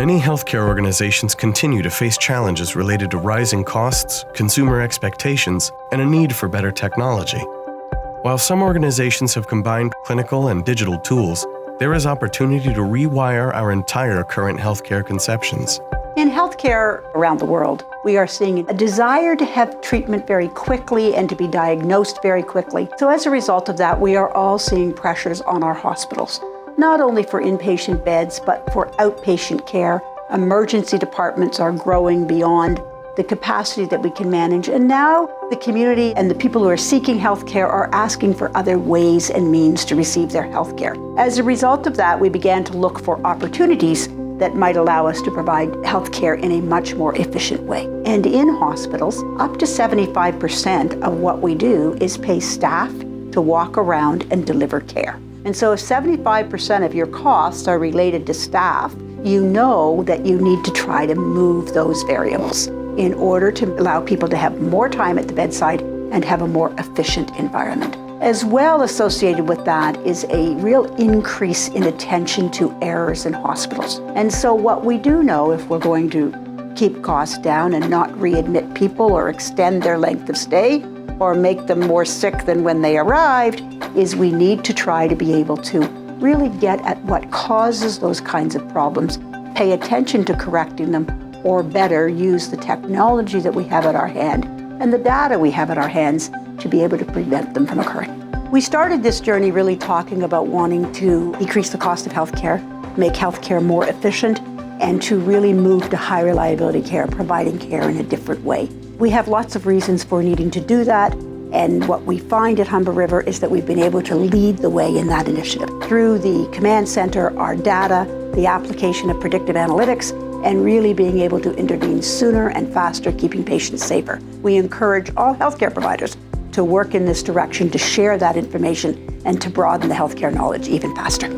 Many healthcare organizations continue to face challenges related to rising costs, consumer expectations, and a need for better technology. While some organizations have combined clinical and digital tools, there is opportunity to rewire our entire current healthcare conceptions. In healthcare around the world, we are seeing a desire to have treatment very quickly and to be diagnosed very quickly. So as a result of that, we are all seeing pressures on our hospitals, not only for inpatient beds, but for outpatient care. Emergency departments are growing beyond the capacity that we can manage. And now the community and the people who are seeking healthcare are asking for other ways and means to receive their healthcare. As a result of that, we began to look for opportunities that might allow us to provide healthcare in a much more efficient way. And in hospitals, up to 75% of what we do is pay staff to walk around and deliver care. And so if 75% of your costs are related to staff, you know that you need to try to move those variables in order to allow people to have more time at the bedside and have a more efficient environment. As well, associated with that is a real increase in attention to errors in hospitals. And so what we do know, if we're going to keep costs down and not readmit people or extend their length of stay or make them more sick than when they arrived, is we need to try to be able to really get at what causes those kinds of problems, pay attention to correcting them, or better, use the technology that we have at our hand and the data we have at our hands to be able to prevent them from occurring. We started this journey really talking about wanting to decrease the cost of healthcare, make healthcare more efficient, and to really move to high reliability care, providing care in a different way. We have lots of reasons for needing to do that, and what we find at Humber River is that we've been able to lead the way in that initiative. Through the command center, our data, the application of predictive analytics, and really being able to intervene sooner and faster, keeping patients safer. We encourage all healthcare providers to work in this direction, to share that information, and to broaden the healthcare knowledge even faster.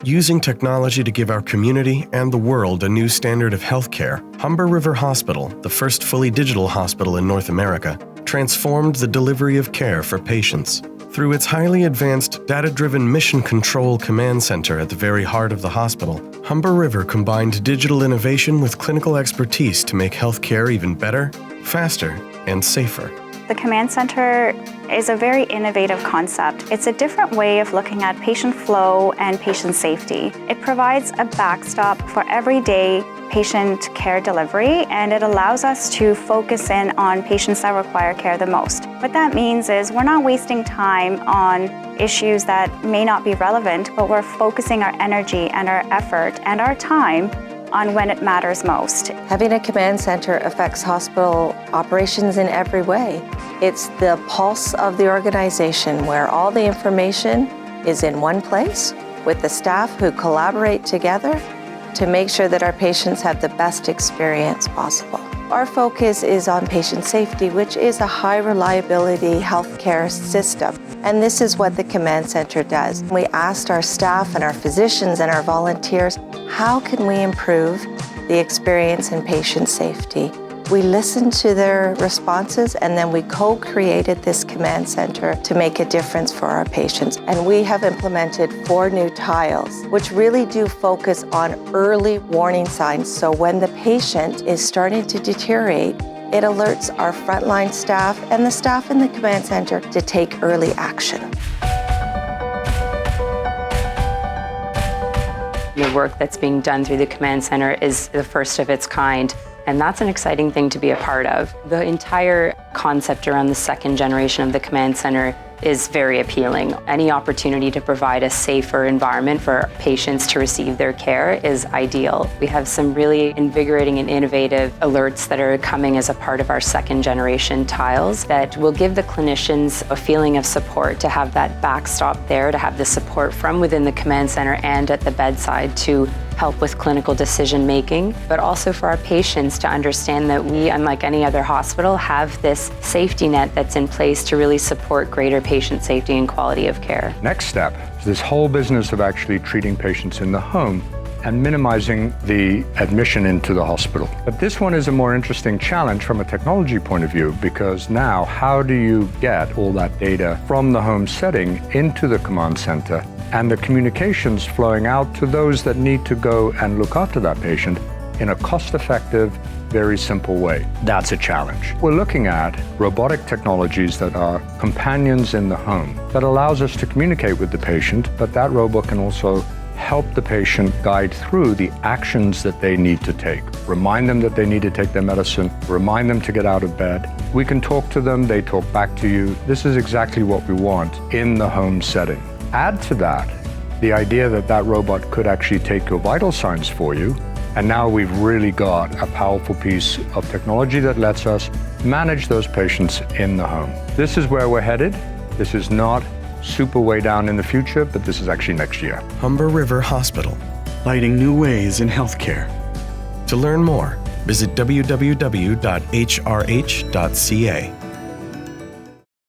Using technology to give our community and the world a new standard of healthcare, Humber River Hospital, the first fully digital hospital in North America, transformed the delivery of care for patients. Through its highly advanced, data-driven mission control command center at the very heart of the hospital, Humber River combined digital innovation with clinical expertise to make healthcare even better, faster, and safer. The command center is a very innovative concept. It's a different way of looking at patient flow and patient safety. It provides a backstop for everyday patient care delivery, and it allows us to focus in on patients that require care the most. What that means is we're not wasting time on issues that may not be relevant, but we're focusing our energy and our effort and our time on when it matters most. Having a command center affects hospital operations in every way. It's the pulse of the organization where all the information is in one place with the staff who collaborate together to make sure that our patients have the best experience possible. Our focus is on patient safety, which is a high reliability healthcare system. And this is what the command center does. We asked our staff and our physicians and our volunteers, how can we improve the experience in patient safety? We listened to their responses, and then we co-created this command center to make a difference for our patients. And we have implemented 4 new tiles, which really do focus on early warning signs. So when the patient is starting to deteriorate, it alerts our frontline staff and the staff in the command center to take early action. The work that's being done through the command center is the first of its kind. And that's an exciting thing to be a part of. The entire concept around the second generation of the command center is very appealing. Any opportunity to provide a safer environment for patients to receive their care is ideal. We have some really invigorating and innovative alerts that are coming as a part of our second generation tiles that will give the clinicians a feeling of support, to have that backstop there, to have the support from within the command center and at the bedside to help with clinical decision making, but also for our patients to understand that we, unlike any other hospital, have this safety net that's in place to really support greater patient safety and quality of care. Next step is this whole business of actually treating patients in the home and minimizing the admission into the hospital. But this one is a more interesting challenge from a technology point of view, because now how do you get all that data from the home setting into the command center and the communications flowing out to those that need to go and look after that patient in a cost-effective, very simple way? That's a challenge. We're looking at robotic technologies that are companions in the home that allows us to communicate with the patient, but that robot can also help the patient guide through the actions that they need to take. Remind them that they need to take their medicine, remind them to get out of bed. We can talk to them, they talk back to you. This is exactly what we want in the home setting. Add to that the idea that that robot could actually take your vital signs for you, and now we've really got a powerful piece of technology that lets us manage those patients in the home. This is where we're headed. This is not super way down in the future, but this is actually next year. Humber River Hospital. Lighting new ways in healthcare. To learn more, visit www.hrh.ca.